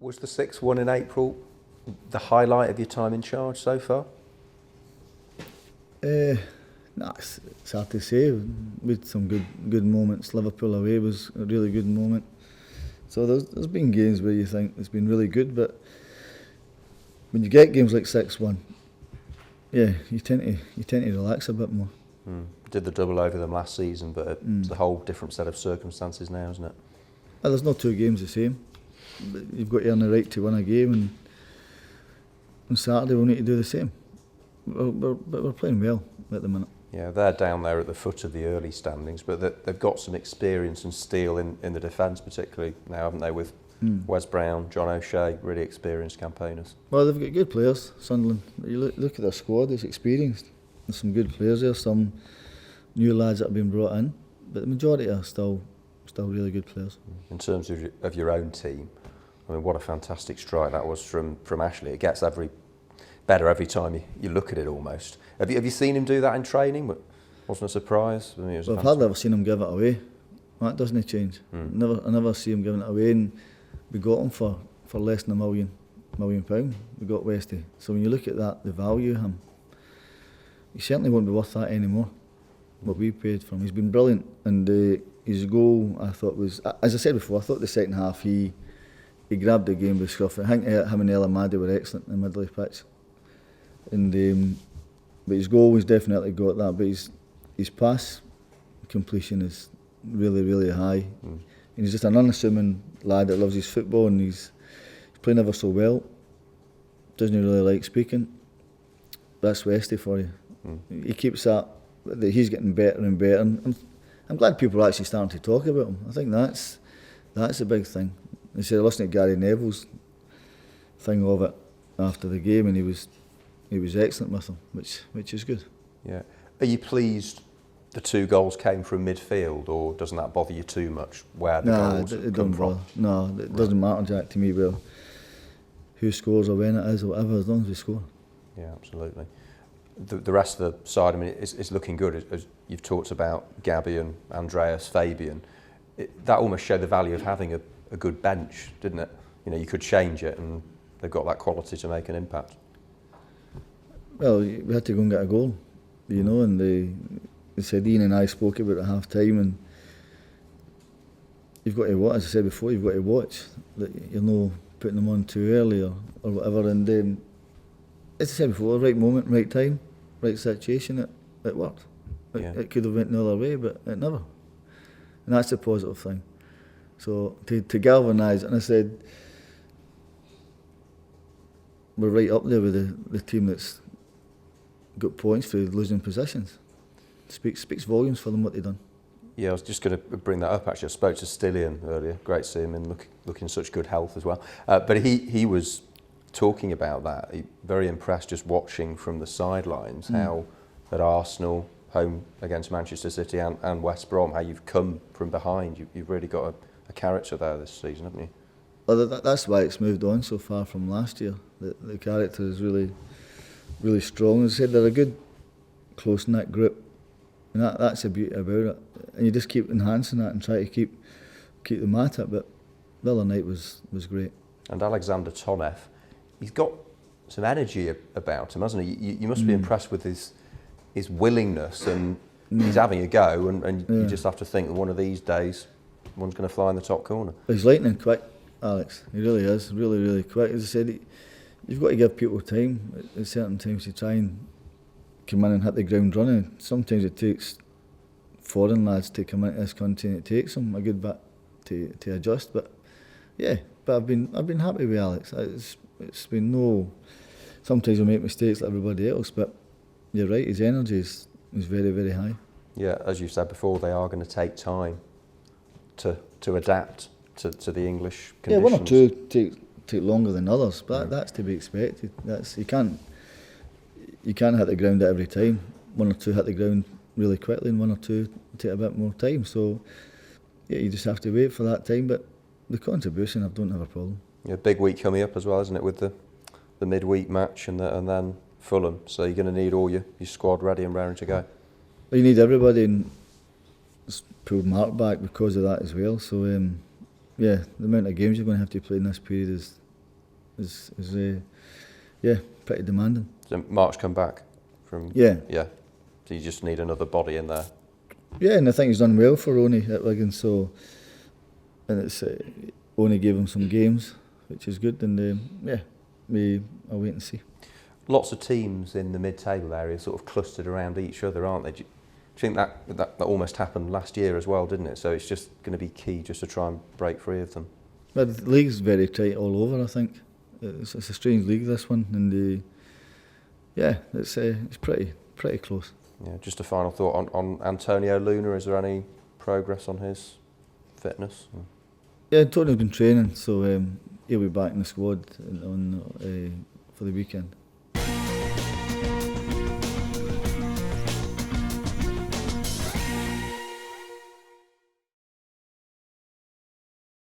Was the 6-1 in April the highlight of your time in charge so far? Nah, it's hard to say. We had some good moments. Liverpool away was a really good moment. So there's been games where you think it's been really good, but when you get games like 6-1, yeah, you tend to relax a bit more. Did the double over them last season, but it's a whole different set of circumstances now, isn't it? Well, there's no two games the same. But you've got to earn the right to win a game, and on Saturday we'll need to do the same. But we're playing well at the minute. Yeah, they're down there at the foot of the early standings, but they've got some experience and steel in the defence particularly now, haven't they, with Wes Brown, John O'Shea, really experienced campaigners. Well, they've got good players, Sunderland. You look at their squad, it's experienced. There's some good players there, some new lads that have been brought in, but the majority are still really good players. In terms of your own team, I mean, what a fantastic strike that was from Ashley. It gets better every time you look at it almost. Have you seen him do that in training? Wasn't a surprise? I mean, I've hardly ever seen him give it away. That doesn't change. I never see him giving it away, and we got him for less than £1 million. We got Westy. So when you look at that, the value of him, he certainly won't be worth that anymore. What we paid for him, he's been brilliant, and his goal I thought was, as I said before, I thought the second half he grabbed the game with scruff. I think him and El Amadi were excellent in the middle of the pitch, and but his goal was definitely got that. But his pass completion is really high. And he's just an unassuming lad that loves his football, and he's playing ever so well. Doesn't really like speaking. That's Westy for you. He keeps that he's getting better and better. And I'm glad people are actually starting to talk about him. I think that's a big thing. I said, listening to Gary Neville's thing of it after the game, and he was excellent with them, which is good. Yeah. Are you pleased the 2 goals came from midfield, or doesn't that bother you too much where the goals come from? No, it doesn't matter, Jack, to me. Well, who scores or when it is or whatever, as long as we score. Yeah, absolutely. The rest of the side, I mean, it's looking good. As you've talked about Gabby and Andreas, Fabian, that almost showed the value of having a good bench, didn't it? You know, you could change it, and they've got that quality to make an impact. Well, we had to go and get a goal, you know, and they said, Ian and I spoke about it at half time, and you've got to watch, as I said before, you've got to watch that you're not putting them on too early or whatever. And as I said before, right moment, right time, right situation, it worked. It could have went the other way, but it never. And that's a positive thing. So to galvanise it, and I said, we're right up there with the team that's got points for losing positions. Speaks volumes for them what they've done. Yeah, I was just going to bring that up actually. I spoke to Stillian earlier. Great to see him in looking such good health as well. But he was talking about that. Very impressed just watching from the sidelines how at Arsenal, home against Manchester City and West Brom, how you've come from behind. You've really got a character there this season, haven't you? Well, that's why it's moved on so far from last year. The character is really strong. As I said, they're a good, close-knit group, and that's the beauty about it. And you just keep enhancing that and try to keep them at it. But the other night was great. And Alexander Tonev, he's got some energy about him, hasn't he? You must be impressed with his willingness, and he's having a go, and you just have to think that one of these days, one's going to fly in the top corner. He's lightning quick, Alex. He really is, really quick. As I said, you've got to give people time at certain times to try and come in and hit the ground running. Sometimes it takes foreign lads to come into this country, and it takes them a good bit to adjust. But yeah, I've been happy with Alex. It's been no. Sometimes he'll make mistakes like everybody else, but you're right. His energy is very high. Yeah, as you said before, they are going to take time to adapt to the English conditions. Yeah, one or two take longer than others, but that's to be expected. You can't hit the ground at every time. One or two hit the ground really quickly, and one or two take a bit more time. So yeah, you just have to wait for that time. But the contribution, I don't have a problem. Yeah, big week coming up as well, isn't it, with the midweek match and then Fulham. So you're going to need all your squad ready and raring to go. Well, you need everybody, and pulled Mark back because of that as well. So yeah, the amount of games you're going to have to play in this period is is pretty demanding. So Mark's come back from... Yeah. Yeah. So you just need another body in there. Yeah, and I think he's done well for Ronnie at Wigan, so... And it's only gave him some games, which is good, and I'll wait and see. Lots of teams in the mid-table area sort of clustered around each other, aren't they? Do you think that almost happened last year as well, didn't it? So it's just going to be key just to try and break free of them. But the league's very tight all over, I think. It's a strange league, this one, and it's pretty close. Yeah, just a final thought on Antonio Luna. Is there any progress on his fitness? Yeah, Antonio's been training, so he'll be back in the squad for the weekend.